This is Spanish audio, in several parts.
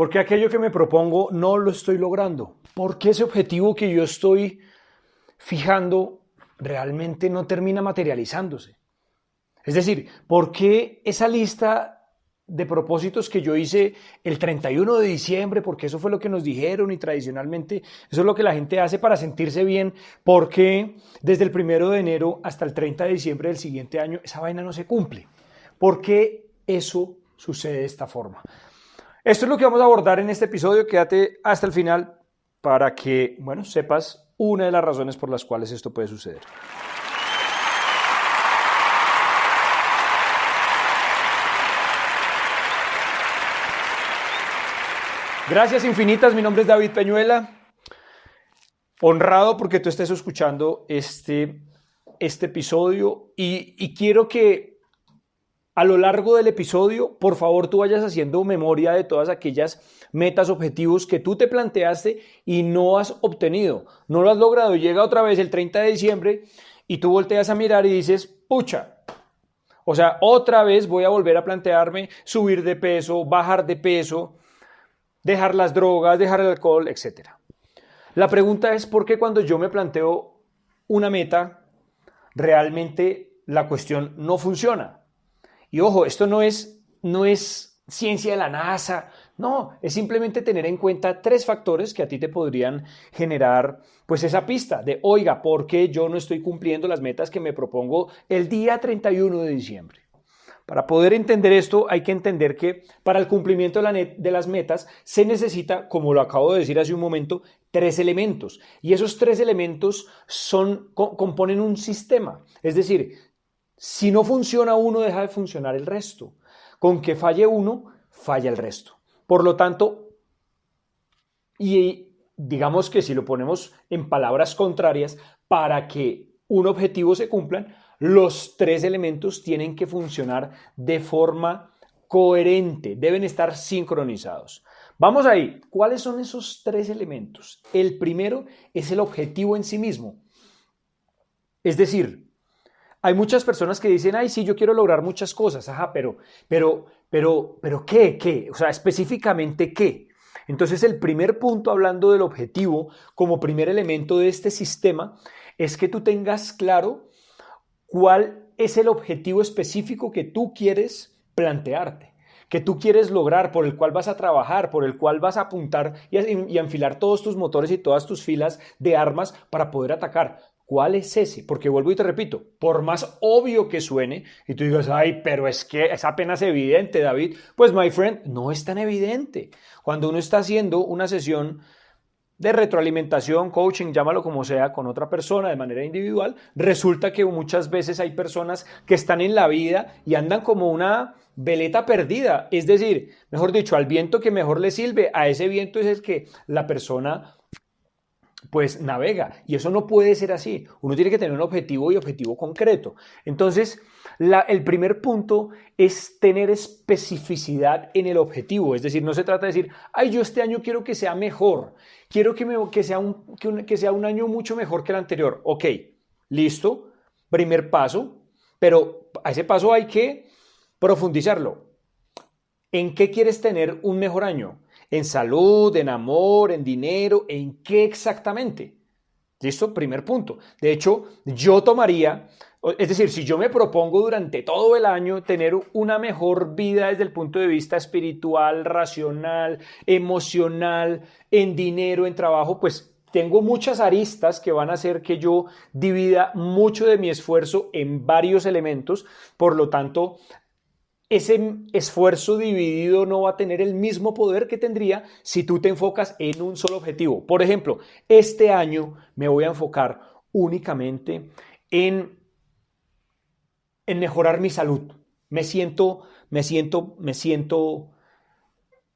¿Por qué aquello que me propongo no lo estoy logrando? ¿Por qué ese objetivo que yo estoy fijando realmente no termina materializándose? Es decir, ¿por qué esa lista de propósitos que yo hice el 31 de diciembre, porque eso fue lo que nos dijeron y tradicionalmente eso es lo que la gente hace para sentirse bien, ¿por qué desde el 1 de enero hasta el 30 de diciembre del siguiente año esa vaina no se cumple? ¿Por qué eso sucede de esta forma? Esto es lo que vamos a abordar en este episodio. Quédate hasta el final para que, bueno, sepas una de las razones por las cuales esto puede suceder. Gracias infinitas, mi nombre es David Peñuela, honrado porque tú estés escuchando este episodio y quiero que a lo largo del episodio, por favor, tú vayas haciendo memoria de todas aquellas metas, objetivos que tú te planteaste y no has obtenido, no lo has logrado. Llega otra vez el 30 de diciembre y tú volteas a mirar y dices, pucha, o sea, otra vez voy a volver a plantearme subir de peso, bajar de peso, dejar las drogas, dejar el alcohol, etc. La pregunta es por qué cuando yo me planteo una meta, realmente la cuestión no funciona. Y ojo, esto no es ciencia de la NASA, no, es simplemente tener en cuenta 3 factores que a ti te podrían generar pues esa pista de, oiga, ¿por qué yo no estoy cumpliendo las metas que me propongo el día 31 de diciembre? Para poder entender esto, hay que entender que para el cumplimiento de las metas se necesita, como lo acabo de decir hace un momento, 3 elementos. Y esos 3 elementos componen un sistema. Es decir, si no funciona uno, deja de funcionar el resto. Con que falle uno, falla el resto. Por lo tanto, y digamos que si lo ponemos en palabras contrarias, para que un objetivo se cumpla, los 3 elementos tienen que funcionar de forma coherente, deben estar sincronizados. Vamos ahí, ¿cuáles son esos 3 elementos? El primero es el objetivo en sí mismo. Es decir, hay muchas personas que dicen, ay, sí, yo quiero lograr muchas cosas, ajá, pero, ¿qué? O sea, específicamente, ¿qué? Entonces, el primer punto, hablando del objetivo como primer elemento de este sistema, es que tú tengas claro cuál es el objetivo específico que tú quieres plantearte, que tú quieres lograr, por el cual vas a trabajar, por el cual vas a apuntar y enfilar todos tus motores y todas tus filas de armas para poder atacar. ¿Cuál es ese? Porque vuelvo y te repito, por más obvio que suene, y tú digas, ay, pero es que es apenas evidente, David, pues, my friend, no es tan evidente. Cuando uno está haciendo una sesión de retroalimentación, coaching, llámalo como sea, con otra persona de manera individual, resulta que muchas veces hay personas que están en la vida y andan como una veleta perdida. Es decir, mejor dicho, al viento que mejor le sirve, a ese viento es el que la persona pues navega, y eso no puede ser así. Uno tiene que tener un objetivo y objetivo concreto. Entonces, el primer punto es tener especificidad en el objetivo, es decir, no se trata de decir, ay, yo este año quiero que sea mejor, quiero que sea un año mucho mejor que el anterior. Ok, listo, primer paso, pero a ese paso hay que profundizarlo. ¿En qué quieres tener un mejor año? ¿En salud, en amor, en dinero? ¿En qué exactamente? ¿Listo? Primer punto. De hecho, yo tomaría, es decir, si yo me propongo durante todo el año tener una mejor vida desde el punto de vista espiritual, racional, emocional, en dinero, en trabajo, pues tengo muchas aristas que van a hacer que yo divida mucho de mi esfuerzo en varios elementos. Por lo tanto, ese esfuerzo dividido no va a tener el mismo poder que tendría si tú te enfocas en un solo objetivo. Por ejemplo, este año me voy a enfocar únicamente en mejorar mi salud. Me siento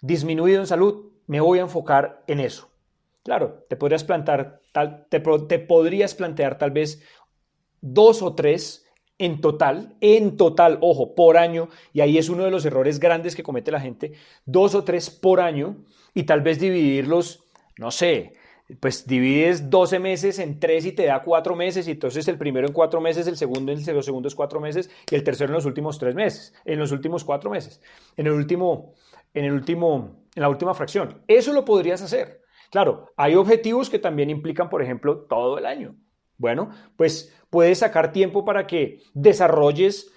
disminuido en salud, me voy a enfocar en eso. Claro, te podrías plantear tal vez 2 o 3 en total, ojo, por año, y ahí es uno de los errores grandes que comete la gente, 2 o 3 por año, y tal vez dividirlos, no sé, pues divides 12 meses en 3 y te da 4 meses, y entonces el primero en 4 meses, el segundo en los segundos 4 meses, y el tercero en los últimos 3 meses, en los últimos 4 meses, en el último en la última fracción. Eso lo podrías hacer. Claro, hay objetivos que también implican, por ejemplo, todo el año. Bueno, pues puedes sacar tiempo para que desarrolles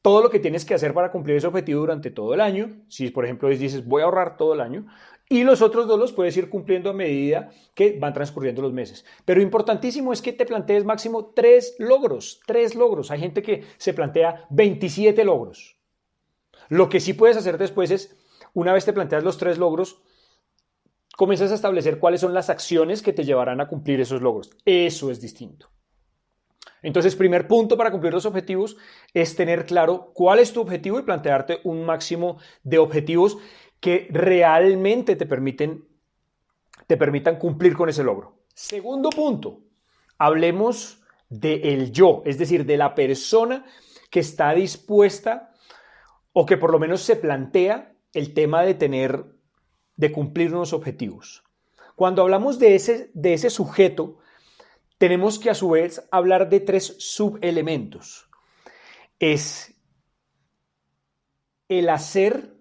todo lo que tienes que hacer para cumplir ese objetivo durante todo el año. Si, por ejemplo, dices, voy a ahorrar todo el año, y los otros dos los puedes ir cumpliendo a medida que van transcurriendo los meses. Pero importantísimo es que te plantees máximo 3 logros. 3 logros. Hay gente que se plantea 27 logros. Lo que sí puedes hacer después es, una vez te planteas los 3 logros, comienzas a establecer cuáles son las acciones que te llevarán a cumplir esos logros. Eso es distinto. Entonces, primer punto para cumplir los objetivos es tener claro cuál es tu objetivo y plantearte un máximo de objetivos que realmente te permitan cumplir con ese logro. Segundo punto, hablemos del yo, es decir, de la persona que está dispuesta o que por lo menos se plantea el tema de cumplir unos objetivos. Cuando hablamos de ese sujeto, tenemos que a su vez hablar de 3 subelementos. Es el hacer,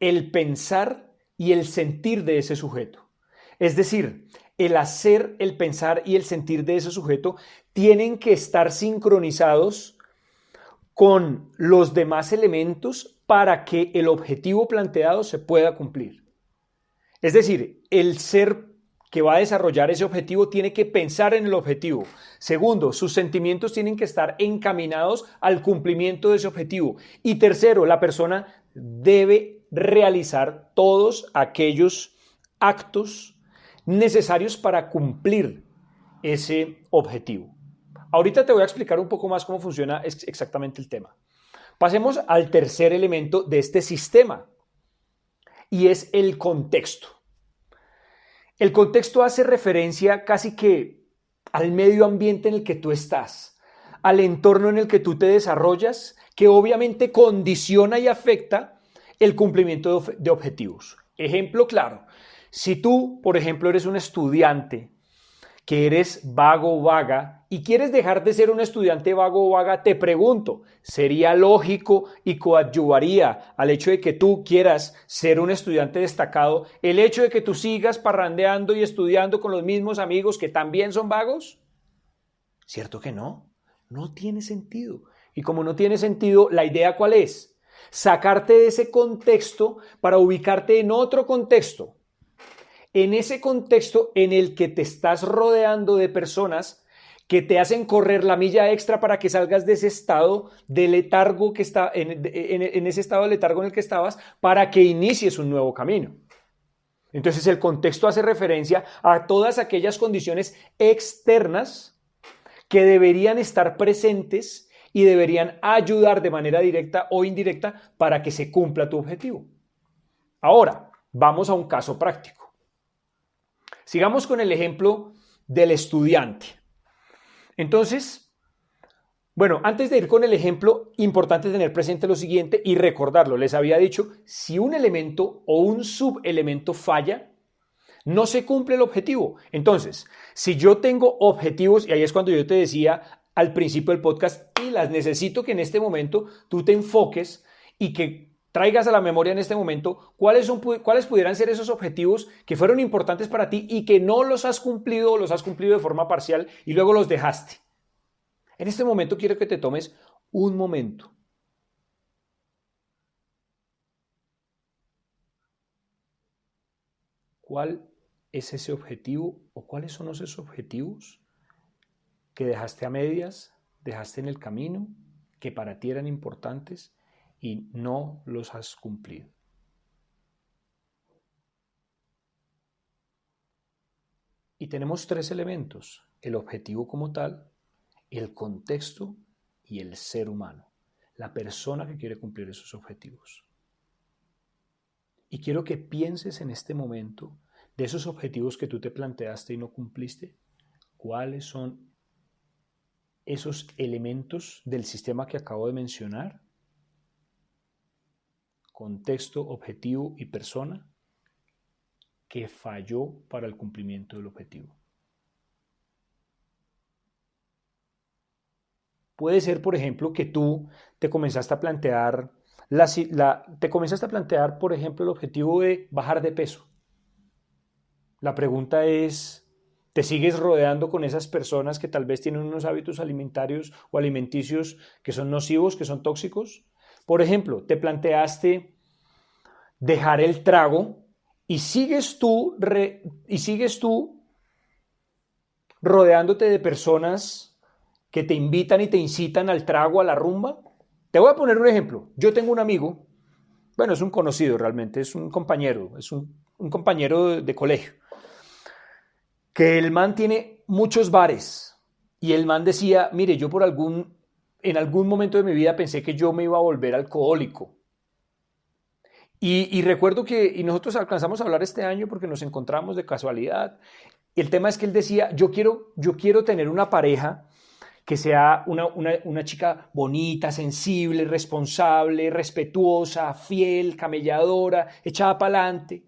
el pensar y el sentir de ese sujeto. Es decir, el hacer, el pensar y el sentir de ese sujeto tienen que estar sincronizados con los demás elementos para que el objetivo planteado se pueda cumplir. Es decir, el ser que va a desarrollar ese objetivo tiene que pensar en el objetivo. Segundo, sus sentimientos tienen que estar encaminados al cumplimiento de ese objetivo. Y tercero, la persona debe realizar todos aquellos actos necesarios para cumplir ese objetivo. Ahorita te voy a explicar un poco más cómo funciona exactamente el tema. Pasemos al tercer elemento de este sistema y es el contexto. El contexto hace referencia casi que al medio ambiente en el que tú estás, al entorno en el que tú te desarrollas, que obviamente condiciona y afecta el cumplimiento de objetivos. Ejemplo claro, si tú, por ejemplo, eres un estudiante que eres vago o vaga y quieres dejar de ser un estudiante vago o vaga, te pregunto, ¿sería lógico y coadyuvaría al hecho de que tú quieras ser un estudiante destacado el hecho de que tú sigas parrandeando y estudiando con los mismos amigos que también son vagos? ¿Cierto que no? No tiene sentido. Y como no tiene sentido, ¿la idea cuál es? Sacarte de ese contexto para ubicarte en otro contexto. En ese contexto en el que te estás rodeando de personas que te hacen correr la milla extra para que salgas de ese estado de letargo que está en ese estado de letargo en el que estabas para que inicies un nuevo camino. Entonces el contexto hace referencia a todas aquellas condiciones externas que deberían estar presentes y deberían ayudar de manera directa o indirecta para que se cumpla tu objetivo. Ahora, vamos a un caso práctico. Sigamos con el ejemplo del estudiante. Entonces, bueno, antes de ir con el ejemplo, importante tener presente lo siguiente y recordarlo. Les había dicho, si un elemento o un subelemento falla, no se cumple el objetivo. Entonces, si yo tengo objetivos, y ahí es cuando yo te decía al principio del podcast, y las necesito que en este momento tú te enfoques y que traigas a la memoria en este momento cuáles pudieran ser esos objetivos que fueron importantes para ti y que no los has cumplido o los has cumplido de forma parcial y luego los dejaste. En este momento quiero que te tomes un momento. ¿Cuál es ese objetivo o cuáles son esos objetivos que dejaste a medias, dejaste en el camino, que para ti eran importantes y no los has cumplido? Y tenemos 3 elementos: el objetivo como tal, el contexto y el ser humano, la persona que quiere cumplir esos objetivos. Y quiero que pienses en este momento de esos objetivos que tú te planteaste y no cumpliste, ¿cuáles son esos elementos del sistema que acabo de mencionar? Contexto, objetivo y persona que falló para el cumplimiento del objetivo. Puede ser, por ejemplo, que tú te comenzaste a plantear te comenzaste a plantear, por ejemplo, el objetivo de bajar de peso. La pregunta es, ¿te sigues rodeando con esas personas que tal vez tienen unos hábitos alimentarios o alimenticios que son nocivos, que son tóxicos? Por ejemplo, te planteaste dejar el trago y sigues tú rodeándote de personas que te invitan y te incitan al trago, a la rumba. Te voy a poner un ejemplo. Yo tengo un amigo, bueno, es un conocido realmente, es un compañero, un compañero de colegio, que el man tiene muchos bares y el man decía, mire, yo en algún momento de mi vida pensé que yo me iba a volver alcohólico. Y recuerdo y nosotros alcanzamos a hablar este año porque nos encontramos de casualidad. Y el tema es que él decía, yo quiero tener una pareja que sea una chica bonita, sensible, responsable, respetuosa, fiel, camelladora, echada para adelante.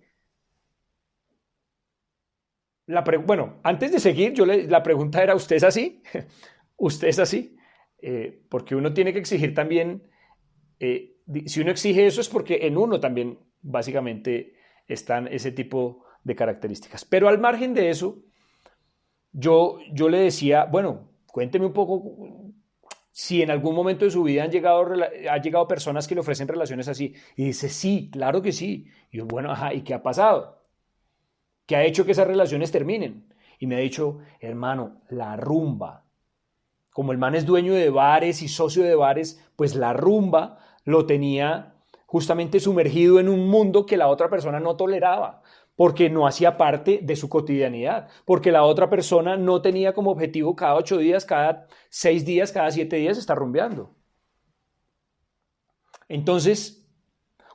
Bueno, antes de seguir, la pregunta era, ¿usted es así? ¿Usted es así? Porque uno tiene que exigir también, si uno exige eso es porque en uno también básicamente están ese tipo de características. Pero al margen de eso, yo le decía, bueno, cuénteme un poco si en algún momento de su vida ha llegado personas que le ofrecen relaciones así. Y dice, sí, claro que sí. Y yo, bueno, ajá, ¿y qué ha pasado? ¿Qué ha hecho que esas relaciones terminen? Y me ha dicho, hermano, la rumba. Como el man es dueño de bares y socio de bares, pues la rumba lo tenía justamente sumergido en un mundo que la otra persona no toleraba, porque no hacía parte de su cotidianidad, porque la otra persona no tenía como objetivo cada 8 días, cada 6 días, cada 7 días estar rumbeando. Entonces,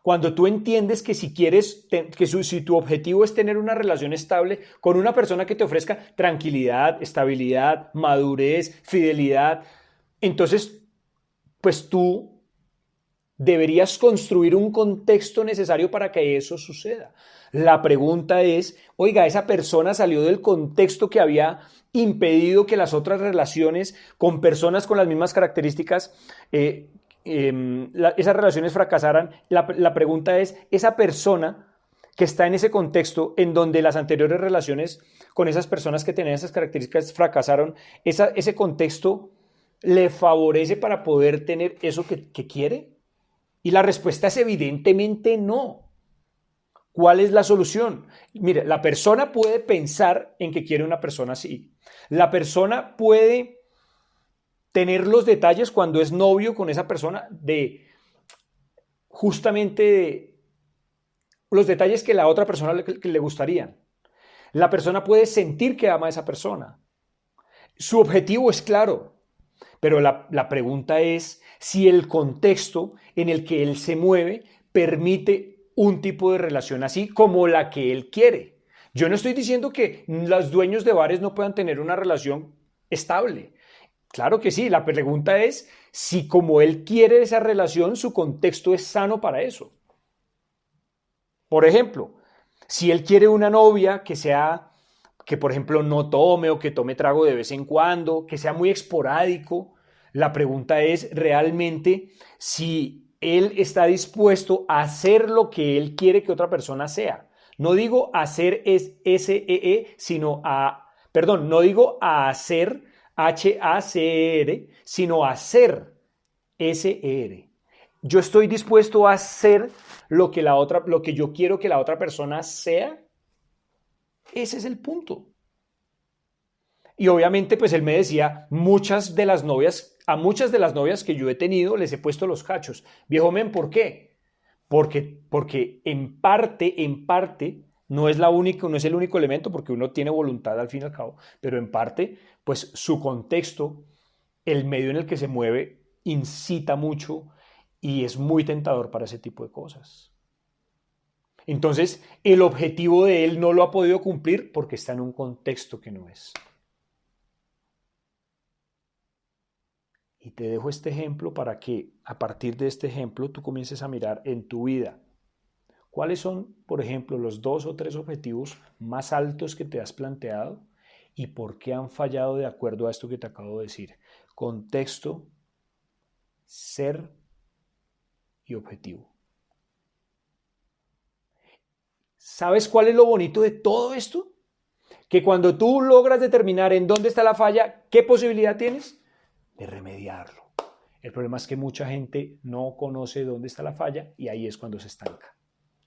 cuando tú entiendes que si tu objetivo es tener una relación estable con una persona que te ofrezca tranquilidad, estabilidad, madurez, fidelidad, entonces, pues tú deberías construir un contexto necesario para que eso suceda. La pregunta es, oiga, esa persona salió del contexto que había impedido que las otras relaciones con personas con las mismas características, esas relaciones fracasaran. La pregunta es, esa persona que está en ese contexto en donde las anteriores relaciones con esas personas que tenían esas características fracasaron, ese contexto le favorece para poder tener eso que quiere? Y la respuesta es evidentemente no. ¿Cuál es la solución? Mire, la persona puede pensar en que quiere una persona así. La persona puede tener los detalles cuando es novio con esa persona de justamente de los detalles que la otra persona le gustarían. La persona puede sentir que ama a esa persona. Su objetivo es claro, pero la pregunta es si el contexto en el que él se mueve permite un tipo de relación así como la que él quiere. Yo no estoy diciendo que los dueños de bares no puedan tener una relación estable. Claro que sí, la pregunta es si como él quiere esa relación, su contexto es sano para eso. Por ejemplo, si él quiere una novia que por ejemplo no tome o que tome trago de vez en cuando, que sea muy esporádico, la pregunta es realmente si él está dispuesto a hacer lo que él quiere que otra persona sea. No digo hacer S-E-E, sino perdón, no digo a hacer H-A-C-E-R, sino hacer S-E-R. Yo estoy dispuesto a hacer lo que yo quiero que la otra persona sea. Ese es el punto. Y obviamente, pues él me decía, a muchas de las novias que yo he tenido les he puesto los cachos. Viejo men, ¿por qué? Porque en parte, no es no es el único elemento, porque uno tiene voluntad al fin y al cabo, pero en parte, pues su contexto, el medio en el que se mueve, incita mucho y es muy tentador para ese tipo de cosas. Entonces, el objetivo de él no lo ha podido cumplir porque está en un contexto que no es. Y te dejo este ejemplo para que a partir de este ejemplo tú comiences a mirar en tu vida cuáles son, por ejemplo, los 2 o 3 objetivos más altos que te has planteado y por qué han fallado de acuerdo a esto que te acabo de decir. Contexto, ser y objetivo. ¿Sabes cuál es lo bonito de todo esto? Que cuando tú logras determinar en dónde está la falla, ¿qué posibilidad tienes? De remediarlo. El problema es que mucha gente no conoce dónde está la falla y ahí es cuando se estanca.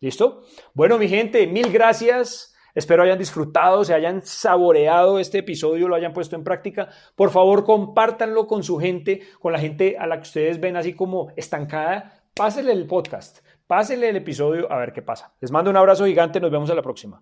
¿Listo? Bueno, mi gente, mil gracias. Espero hayan disfrutado, se hayan saboreado este episodio, lo hayan puesto en práctica. Por favor, compártanlo con su gente, con la gente a la que ustedes ven así como estancada. Pásenle el podcast, pásenle el episodio a ver qué pasa. Les mando un abrazo gigante, nos vemos a la próxima.